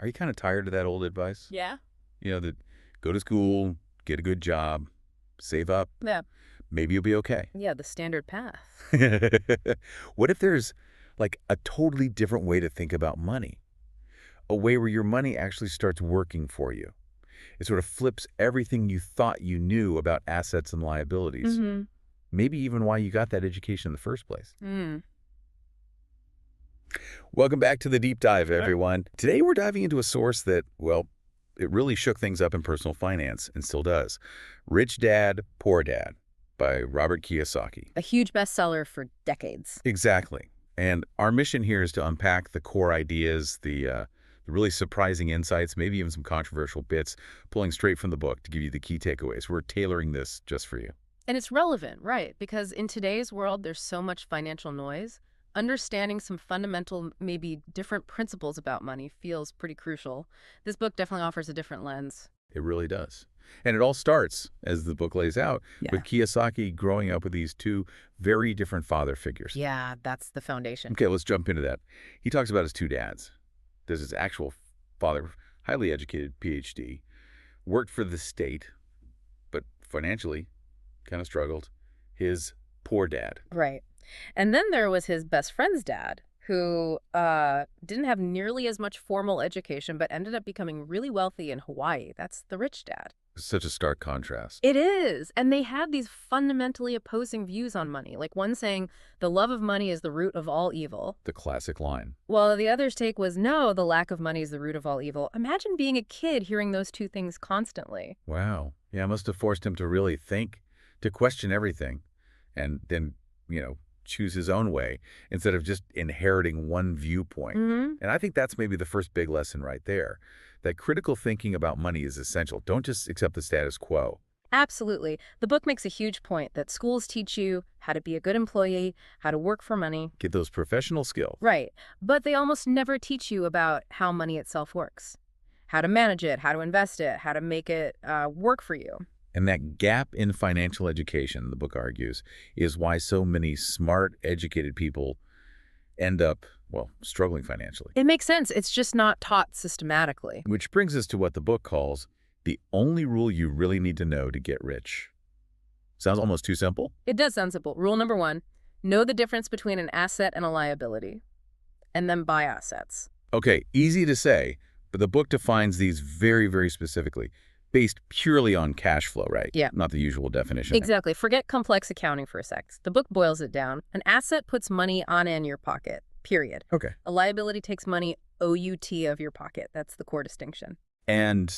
Are you kind of tired of that old advice? Yeah. That go to school, get a good job, save up, Yeah. maybe you'll be okay. Yeah, the standard path. What if there's like a totally different way to think about money? A way where your money actually starts working for you. It sort of flips everything you thought you knew about assets and liabilities. Mm-hmm. Maybe even why you got that education in the first place. Mm. Welcome back to the Deep Dive, everyone. Today we're diving into a source that, well, it really shook things up in personal finance and still does. Rich Dad, Poor Dad by Robert Kiyosaki. A huge bestseller for decades. Exactly. And our mission here is to unpack the core ideas, the really surprising insights, maybe even some controversial bits, pulling straight from the book to give you the key takeaways. We're tailoring this just for you. And it's relevant, right? Because in today's world, there's so much financial noise. Understanding some fundamental, maybe different principles about money feels pretty crucial. This book definitely offers a different lens. It really does. And it all starts, as the book lays out, Yeah. with Kiyosaki growing up with these two very different father figures. Yeah, that's the foundation. Okay, let's jump into that. He talks about his two dads. There's his actual father, highly educated, PhD, worked for the state, but financially kind of struggled. His poor dad. Right. And then there was his best friend's dad, who didn't have nearly as much formal education, but ended up becoming really wealthy in Hawaii. That's the rich dad. Such a stark contrast. It is. And they had these fundamentally opposing views on money, like one saying the love of money is the root of all evil, The classic line. while the other's take was no, the lack of money is the root of all evil. Imagine being a kid hearing those two things constantly. Wow. Yeah, it must have forced him to really think, to question everything, and then, choose his own way instead of just inheriting one viewpoint. Mm-hmm. And I think that's maybe the first big lesson right there, that critical thinking about money is essential. Don't just accept the status quo. Absolutely. The book makes a huge point that schools teach you how to be a good employee, how to work for money. Get those professional skills. Right. But they almost never teach you about how money itself works, how to manage it, how to invest it, how to make it work for you. And that gap in financial education, the book argues, is why so many smart, educated people end up, well, struggling financially. It makes sense. It's just not taught systematically. Which brings us to what the book calls the only rule you really need to know to get rich. Sounds almost too simple. It does sound simple. Rule number 1, know the difference between an asset and a liability, and then buy assets. Okay, easy to say, but the book defines these very, very specifically, based purely on cash flow, right? Yeah. Not the usual definition. Exactly. Forget complex accounting for a sec. The book boils it down. An asset puts money on in your pocket, period. Okay. A liability takes money out of your pocket. That's the core distinction. And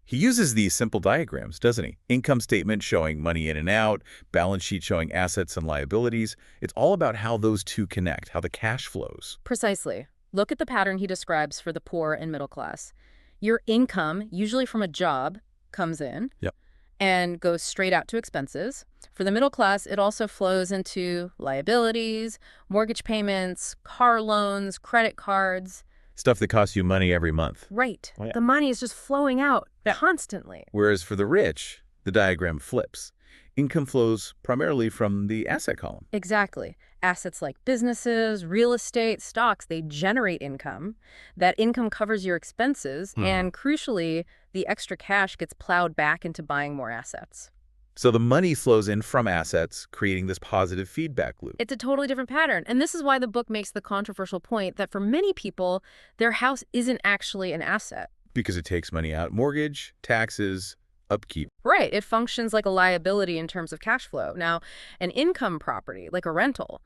he uses these simple diagrams, doesn't he? Income statement showing money in and out, balance sheet showing assets and liabilities. It's all about how those two connect, how the cash flows. Precisely. Look at the pattern he describes for the poor and middle class. Your income, usually from a job, comes in Yep. and goes straight out to expenses. For the middle class, it also flows into liabilities, mortgage payments, car loans, credit cards. Stuff that costs you money every month. Right. Oh, yeah. The money is just flowing out constantly. Whereas for the rich, the diagram flips. Income flows primarily from the asset column. Exactly. Assets like businesses, real estate, stocks, they generate income. That income covers your expenses, and crucially, the extra cash gets plowed back into buying more assets. So the money flows in from assets, creating this positive feedback loop. It's a totally different pattern. And this is why the book makes the controversial point that for many people, their house isn't actually an asset. Because it takes money out. Mortgage, taxes, upkeep. Right. It functions like a liability in terms of cash flow. Now, an income property, like a rental,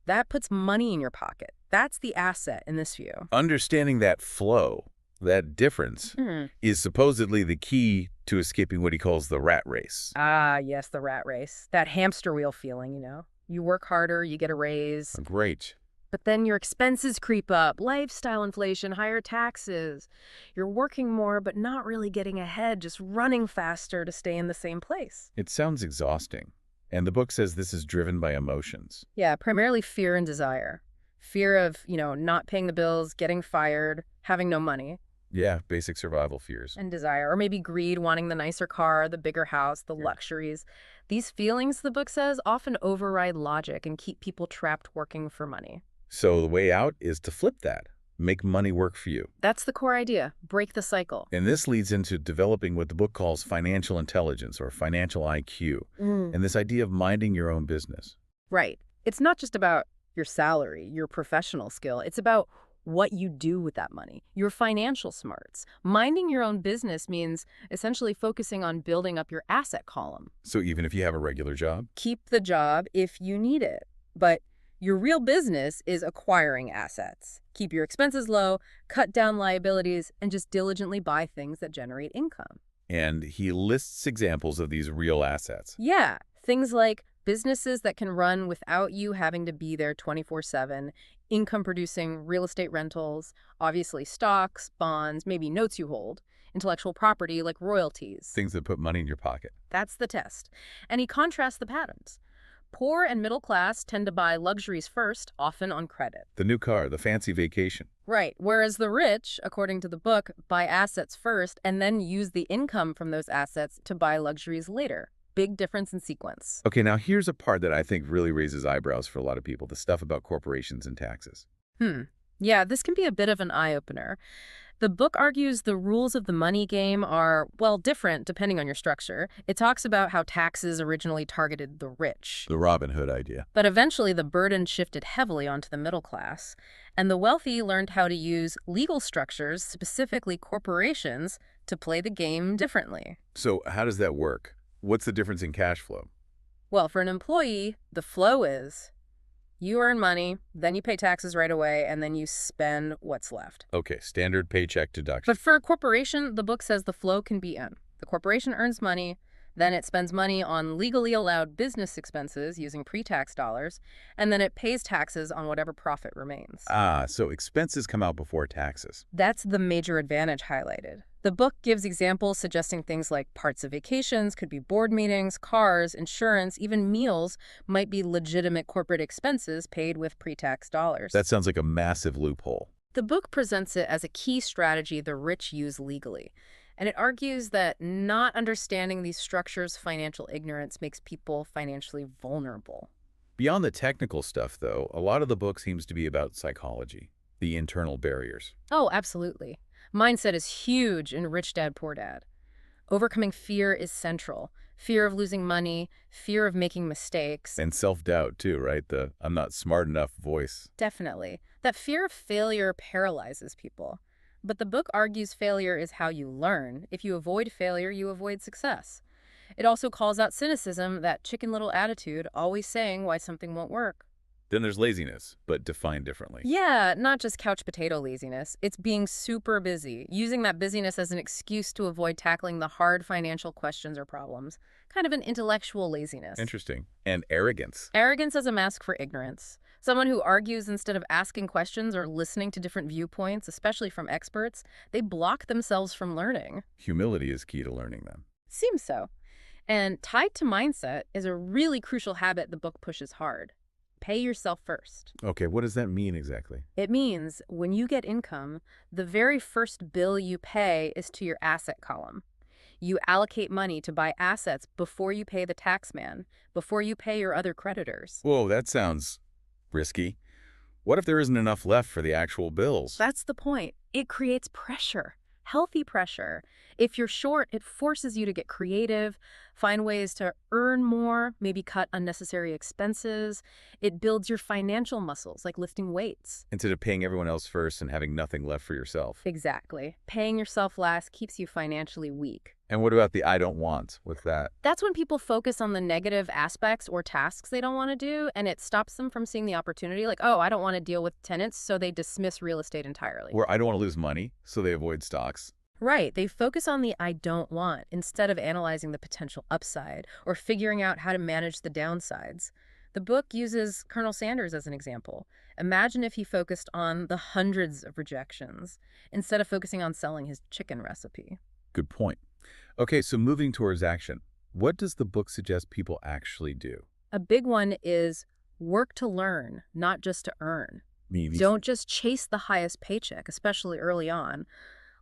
that puts money in your pocket. That's the asset in this view. Understanding that flow, that difference, is supposedly the key to escaping what he calls the rat race. Ah, yes, the rat race. That hamster wheel feeling, You work harder, you get a raise. Great. But then your expenses creep up, lifestyle inflation, higher taxes. You're working more, but not really getting ahead, just running faster to stay in the same place. It sounds exhausting. And the book says this is driven by emotions. Yeah, primarily fear and desire. Fear of, not paying the bills, getting fired, having no money. Yeah, basic survival fears. And desire, or maybe greed, wanting the nicer car, the bigger house, the luxuries. These feelings, the book says, often override logic and keep people trapped working for money. So the way out is to flip that. Make money work for you. That's the core idea. Break the cycle. And this leads into developing what the book calls financial intelligence or financial IQ, and this idea of minding your own business. Right. It's not just about your salary, your professional skill. It's about what you do with that money, your financial smarts. Minding your own business means essentially focusing on building up your asset column. So even if you have a regular job? Keep the job if you need it. But your real business is acquiring assets. Keep your expenses low, cut down liabilities, and just diligently buy things that generate income. And he lists examples of these real assets. Yeah, things like businesses that can run without you having to be there 24/7, income-producing real estate rentals, obviously stocks, bonds, maybe notes you hold, intellectual property like royalties. Things that put money in your pocket. That's the test. And he contrasts the patterns. Poor and middle class tend to buy luxuries first, often on credit. The new car, the fancy vacation. Right, whereas the rich, according to the book, buy assets first and then use the income from those assets to buy luxuries later. Big difference in sequence. Okay, now here's a part that I think really raises eyebrows for a lot of people, the stuff about corporations and taxes. Yeah, this can be a bit of an eye-opener. The book argues the rules of the money game are, well, different depending on your structure. It talks about how taxes originally targeted the rich. The Robin Hood idea. But eventually the burden shifted heavily onto the middle class, and the wealthy learned how to use legal structures, specifically corporations, to play the game differently. So how does that work? What's the difference in cash flow? Well, for an employee, the flow is you earn money, then you pay taxes right away, and then you spend what's left. Okay, standard paycheck deduction. But for a corporation, the book says the flow can be in. The corporation earns money, then it spends money on legally allowed business expenses using pre-tax dollars, and then it pays taxes on whatever profit remains. So expenses come out before taxes. That's the major advantage highlighted. The book gives examples suggesting things like parts of vacations could be board meetings, cars, insurance, even meals might be legitimate corporate expenses paid with pre-tax dollars. That sounds like a massive loophole. The book presents it as a key strategy the rich use legally, and it argues that not understanding these structures, financial ignorance, makes people financially vulnerable. Beyond the technical stuff, though, a lot of the book seems to be about psychology, the internal barriers. Oh, absolutely. Mindset is huge in Rich Dad, Poor Dad. Overcoming fear is central. Fear of losing money, fear of making mistakes. And self-doubt, too, right? The I'm not smart enough voice. Definitely. That fear of failure paralyzes people. But the book argues failure is how you learn. If you avoid failure, you avoid success. It also calls out cynicism, that chicken little attitude, always saying why something won't work. Then there's laziness, but defined differently. Yeah, not just couch potato laziness. It's being super busy, using that busyness as an excuse to avoid tackling the hard financial questions or problems. Kind of an intellectual laziness. Interesting. And arrogance. Arrogance as a mask for ignorance. Someone who argues instead of asking questions or listening to different viewpoints, especially from experts, they block themselves from learning. Humility is key to learning them. Seems so. And tied to mindset is a really crucial habit the book pushes hard. Pay yourself first. Okay, what does that mean exactly? It means when you get income, the very first bill you pay is to your asset column. You allocate money to buy assets before you pay the tax man, before you pay your other creditors. Whoa, that sounds risky. What if there isn't enough left for the actual bills? That's the point. It creates pressure, healthy pressure. If you're short, it forces you to get creative, find ways to earn more, maybe cut unnecessary expenses. It builds your financial muscles, like lifting weights. Instead of paying everyone else first and having nothing left for yourself. Exactly. Paying yourself last keeps you financially weak. And what about the I don't want? What's that? That's when people focus on the negative aspects or tasks they don't want to do, and it stops them from seeing the opportunity, like, oh, I don't want to deal with tenants, so they dismiss real estate entirely. Or I don't want to lose money, so they avoid stocks. Right. They focus on the I don't want instead of analyzing the potential upside or figuring out how to manage the downsides. The book uses Colonel Sanders as an example. Imagine if he focused on the hundreds of rejections instead of focusing on selling his chicken recipe. Good point. Okay, so moving towards action. What does the book suggest people actually do? A big one is work to learn, not just to earn. Don't just chase the highest paycheck, especially early on.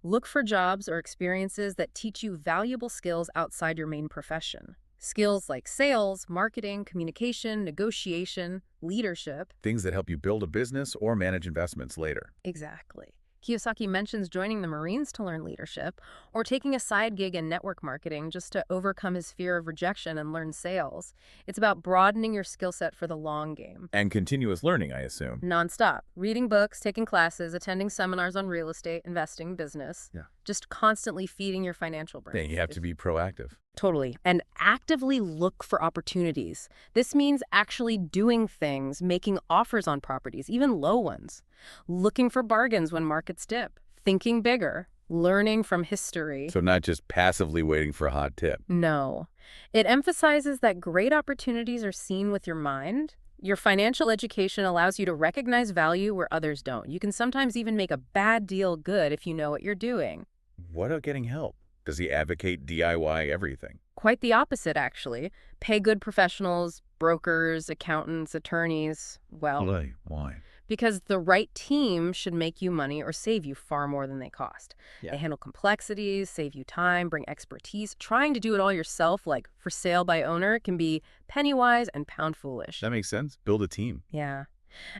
Look for jobs or experiences that teach you valuable skills outside your main profession. Skills like sales, marketing, communication, negotiation, leadership. Things that help you build a business or manage investments later. Exactly. Kiyosaki mentions joining the Marines to learn leadership or taking a side gig in network marketing just to overcome his fear of rejection and learn sales. It's about broadening your skill set for the long game. And continuous learning, I assume. Nonstop. Reading books, taking classes, attending seminars on real estate, investing, business. Yeah. Just constantly feeding your financial brain. Then you have to be proactive. Totally. And actively look for opportunities. This means actually doing things, making offers on properties, even low ones. Looking for bargains when markets dip. Thinking bigger. Learning from history. So not just passively waiting for a hot tip. No. It emphasizes that great opportunities are seen with your mind. Your financial education allows you to recognize value where others don't. You can sometimes even make a bad deal good if you know what you're doing. What about getting help? Does he advocate DIY everything? Quite the opposite, actually. Pay good professionals, brokers, accountants, attorneys. Well, Why? because the right team should make you money or save you far more than they cost. Yeah. They handle complexities, save you time, bring expertise. Trying to do it all yourself, like for sale by owner, can be penny-wise and pound-foolish. That makes sense. Build a team. Yeah.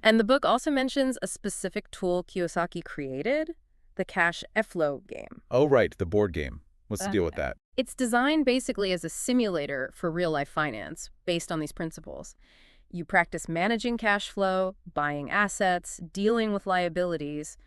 And the book also mentions a specific tool Kiyosaki created, the cash flow game. Oh, right. The board game. What's the deal with that? It's designed basically as a simulator for real-life finance based on these principles. You practice managing cash flow, buying assets, dealing with liabilities,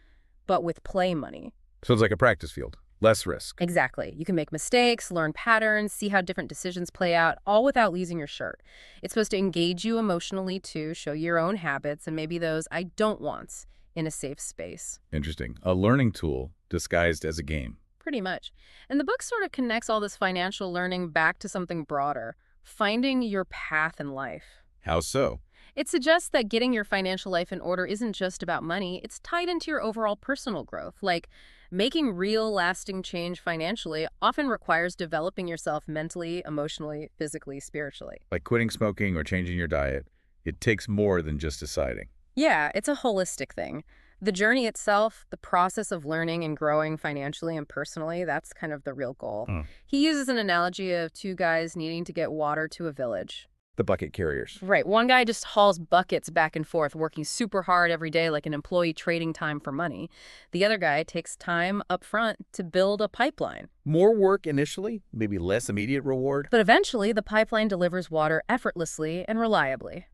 but with play money. So it's like a practice field. Less risk. Exactly. You can make mistakes, learn patterns, see how different decisions play out, all without losing your shirt. It's supposed to engage you emotionally too, show your own habits and maybe those I don't wants in a safe space. Interesting. A learning tool disguised as a game. Pretty much. And the book sort of connects all this financial learning back to something broader, finding your path in life. How so? It suggests that getting your financial life in order isn't just about money, it's tied into your overall personal growth. Like, making real, lasting change financially often requires developing yourself mentally, emotionally, physically, spiritually. Like quitting smoking or changing your diet. It takes more than just deciding. Yeah, it's a holistic thing. The journey itself, the process of learning and growing financially and personally, that's kind of the real goal. He uses an analogy of two guys needing to get water to a village. The bucket carriers. Right. One guy just hauls buckets back and forth, working super hard every day like an employee trading time for money. The other guy takes time up front to build a pipeline. More work initially, maybe less immediate reward. But eventually, the pipeline delivers water effortlessly and reliably.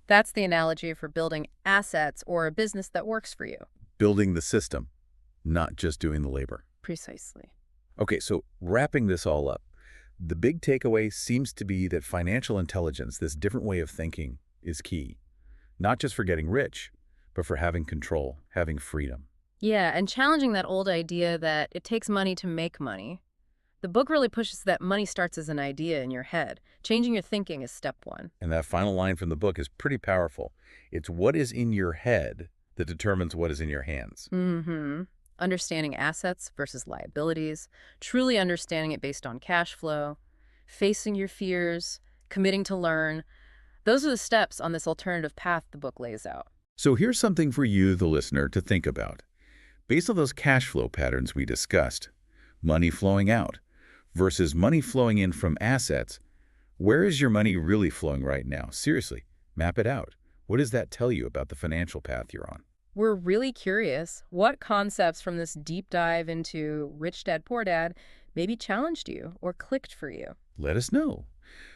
That's the analogy for building assets or a business that works for you. Building the system, not just doing the labor. Precisely. Okay, so wrapping this all up, the big takeaway seems to be that financial intelligence, this different way of thinking, is key. Not just for getting rich, but for having control, having freedom. Yeah, and challenging that old idea that it takes money to make money. The book really pushes that money starts as an idea in your head. Changing your thinking is step one. And that final line from the book is pretty powerful. It's what is in your head that determines what is in your hands. Understanding assets versus liabilities, truly understanding it based on cash flow, facing your fears, committing to learn. Those are the steps on this alternative path the book lays out. So here's something for you, the listener, to think about. Based on those cash flow patterns we discussed, money flowing out versus money flowing in from assets, where is your money really flowing right now? Seriously, map it out. What does that tell you about the financial path you're on? We're really curious what concepts from this deep dive into Rich Dad, Poor Dad maybe challenged you or clicked for you. Let us know.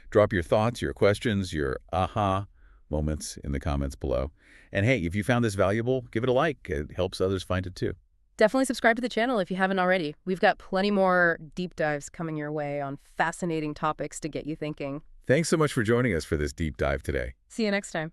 Drop your thoughts, your questions, your aha moments in the comments below. And hey, if you found this valuable, give it a like. It helps others find it too. Definitely subscribe to the channel if you haven't already. We've got plenty more deep dives coming your way on fascinating topics to get you thinking. Thanks so much for joining us for this deep dive today. See you next time.